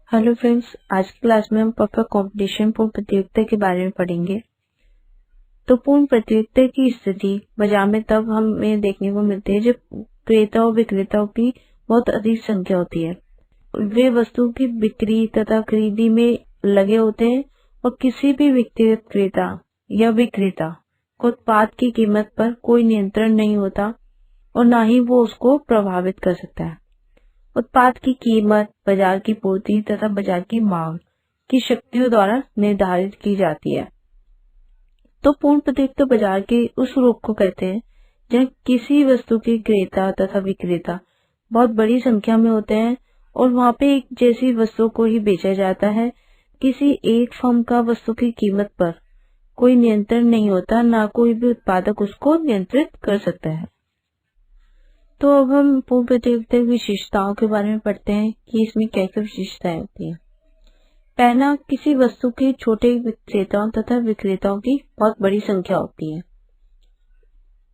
Hello friends, आज की class में हम परफेक्ट कंपटीशन पूर्ण प्रतियोगिता के बारे में पढ़ेंगे। तो पूर्ण प्रतियोगिता की स्थिति बाजार में तब हमें देखने को मिलती है जब क्रेता और विक्रेताओं की बहुत अधिक संख्या होती है। वे वस्तु की बिक्री तथा खरीदी में लगे होते हैं और किसी भी व्यक्तिगत क्रेता या विक्रेता को उत्पाद की कीमत पर कोई नियंत्रण नहीं होता और न ही वो उसको प्रभावित कर सकता है। उत्पाद की कीमत बाजार की पूर्ति तथा बाजार की मांग की शक्तियों द्वारा निर्धारित की जाती है। तो पूर्ण प्रतियोगिता बाजार के उस रूप को कहते हैं जहाँ किसी वस्तु के क्रेता तथा विक्रेता बहुत बड़ी संख्या में होते हैं और वहाँ पे एक जैसी वस्तु को ही बेचा जाता है। किसी एक फर्म का वस्तु की कीमत पर कोई नियंत्रण नहीं होता, ना कोई भी उत्पादक उसको नियंत्रित कर सकता है। तो अब हम पूर्ण प्रतियोगिता की विशेषताओं के बारे में पढ़ते हैं कि इसमें क्या क्या विशेषताएं होती हैं। पहला, किसी वस्तु के छोटे विक्रेताओं तथा विक्रेताओं की बहुत बड़ी संख्या होती है।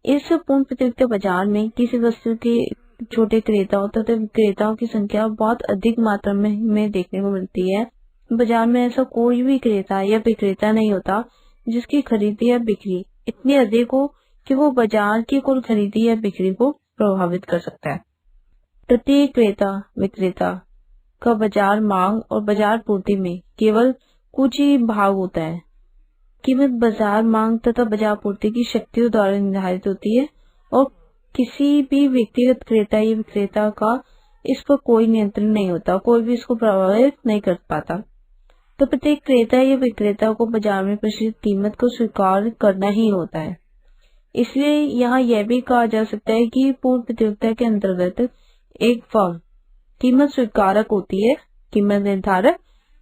इस पूर्ण प्रतियोगिता बाजार में किसी वस्तु के छोटे क्रेताओं तथा विक्रेताओं की संख्या बहुत अधिक मात्रा में हमें देखने को मिलती है। बाजार में ऐसा कोई भी क्रेता या विक्रेता नहीं होता जिसकी खरीदी या बिक्री इतनी अधिक हो कि वो बाजार की कुल खरीदी या बिक्री को प्रभावित कर सकता है। प्रत्येक क्रेता विक्रेता का बाजार मांग और बाजार पूर्ति में केवल कुछ ही भाग होता है। कीमत बाजार मांग तथा बाजार पूर्ति की शक्तियों द्वारा निर्धारित होती है और किसी भी व्यक्तिगत क्रेता या विक्रेता का इस पर कोई नियंत्रण नहीं होता, कोई भी इसको प्रभावित नहीं कर पाता। तो प्रत्येक क्रेता या विक्रेता को बाजार में प्रचलित कीमत को स्वीकार करना ही होता है। इसलिए यहाँ यह भी कहा जा सकता है कि पूर्ण प्रतियोगिता के अंतर्गत एक फर्म कीमत स्वीकारक होती है, कीमत निर्धारक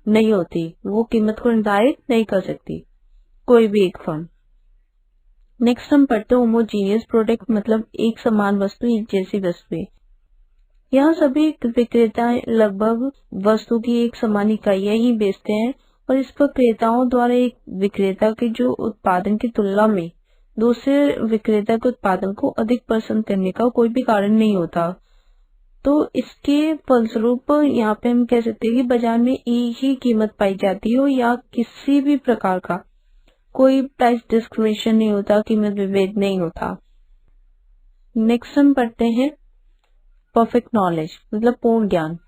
नहीं होती। वो कीमत को निर्धारित नहीं कर सकती कोई भी एक फर्म। नेक्स्ट हम पढ़ते हैं होमोजीनियस प्रोडक्ट, मतलब एक समान वस्तु, एक जैसी वस्तुएं। यहाँ सभी विक्रेता लगभग वस्तु की एक समान इकाइयां ही बेचते हैं और इस पर क्रेताओं द्वारा एक विक्रेता के जो उत्पादन की तुलना में दूसरे विक्रेता के उत्पादन को अधिक पसंद करने का कोई भी कारण नहीं होता। तो इसके फलस्वरूप यहाँ पे हम कह सकते हैं कि बाजार में एक ही कीमत पाई जाती हो या किसी भी प्रकार का कोई प्राइस डिस्क्रिमिनेशन नहीं होता, कीमत विभेद नहीं होता। नेक्स्ट हम पढ़ते हैं परफेक्ट नॉलेज, मतलब पूर्ण ज्ञान।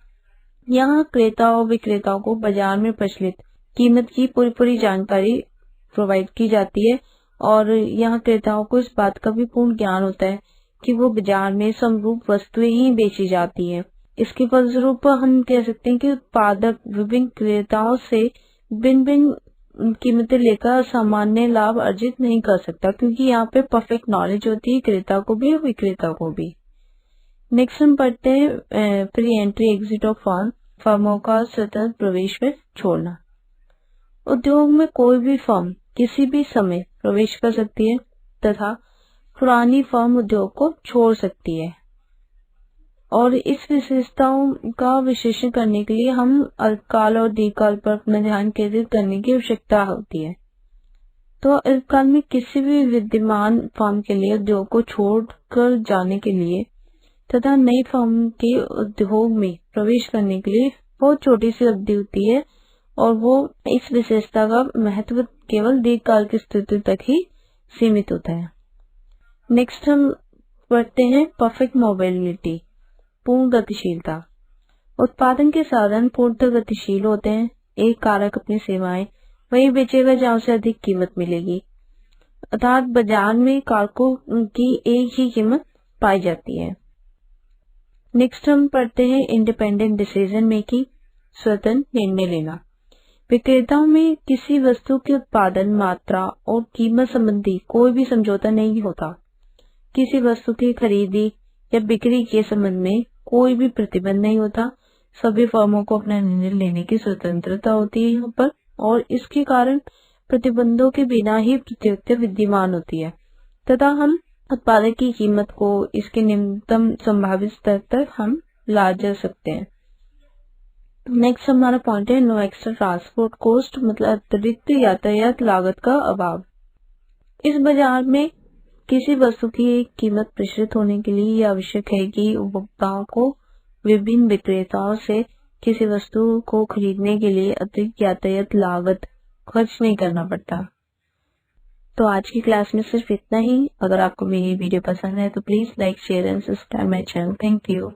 यहाँ क्रेता और विक्रेताओं को बाजार में प्रचलित कीमत की पूरी जानकारी प्रोवाइड की जाती है और यहाँ क्रेताओं को इस बात का भी पूर्ण ज्ञान होता है कि वो बाजार में समरूप वस्तुएं ही बेची जाती हैं। इसके फलस्वरूप हम कह सकते हैं कि उत्पादक विभिन्न क्रेताओं से भिन्न कीमतें लेकर सामान्य लाभ अर्जित नहीं कर सकता, क्योंकि यहाँ पे परफेक्ट नॉलेज होती है क्रेता को भी और विक्रेता को भी। नेक्स्ट हम पढ़ते हैं प्री एंट्री एग्जिट ऑफ फर्मों का स्वतंत्र प्रवेश में छोड़ना। उद्योग में कोई भी फर्म किसी भी समय प्रवेश कर सकती है तथा पुरानी फर्म उद्योग को छोड़ सकती है और इस विशेषताओं का विश्लेषण करने के लिए हम अल्पकाल और दीर्घकाल पर अपना ध्यान केंद्रित करने की आवश्यकता होती है। तो अल्पकाल में किसी भी विद्यमान फर्म के लिए उद्योग को छोड़कर जाने के लिए तथा नई फर्म के उद्योग में प्रवेश करने के लिए बहुत छोटी सी अवधि होती है और वो इस विशेषता का महत्व केवल दीर्घकाल की स्थिति तक ही सीमित होता है। नेक्स्ट हम पढ़ते हैं परफेक्ट मोबिलिटी, पूर्ण गतिशीलता। उत्पादन के साधन पूर्णतः गतिशील होते हैं। एक कारक अपनी सेवाएं वही बेचेगा जहां से अधिक कीमत मिलेगी, अर्थात बाजार में कारकों की एक ही कीमत पाई जाती है। नेक्स्ट हम पढ़ते हैं इंडिपेंडेंट डिसीजन मेकिंग, स्वतंत्र निर्णय लेना। विक्रेताओं में किसी वस्तु के उत्पादन, मात्रा और कीमत संबंधी कोई भी समझौता नहीं होता। किसी वस्तु की खरीदी या बिक्री के संबंध में कोई भी प्रतिबंध नहीं होता। सभी फर्मों को अपना निर्णय लेने की स्वतंत्रता होती है यहाँ पर और इसके कारण प्रतिबंधों के बिना ही प्रतियोगिता विद्यमान होती है तथा हम उत्पादन की कीमत को इसके न्यूनतम संभावित स्तर तक हम ला जा सकते हैं। नेक्स्ट हमारा पॉइंट है नो एक्स्ट्रा ट्रांसपोर्ट कॉस्ट, मतलब अतिरिक्त यातायात लागत का अभाव। इस बाजार में किसी वस्तु की एक कीमत प्रचलित होने के लिए यह आवश्यक है कि उपभोक्ताओं को विभिन्न विक्रेताओं से किसी वस्तु को खरीदने के लिए अतिरिक्त यातायात लागत खर्च नहीं करना पड़ता। तो आज की क्लास में सिर्फ इतना ही। अगर आपको मेरी वीडियो पसंद है तो please like, share and subscribe my channel. Thank you.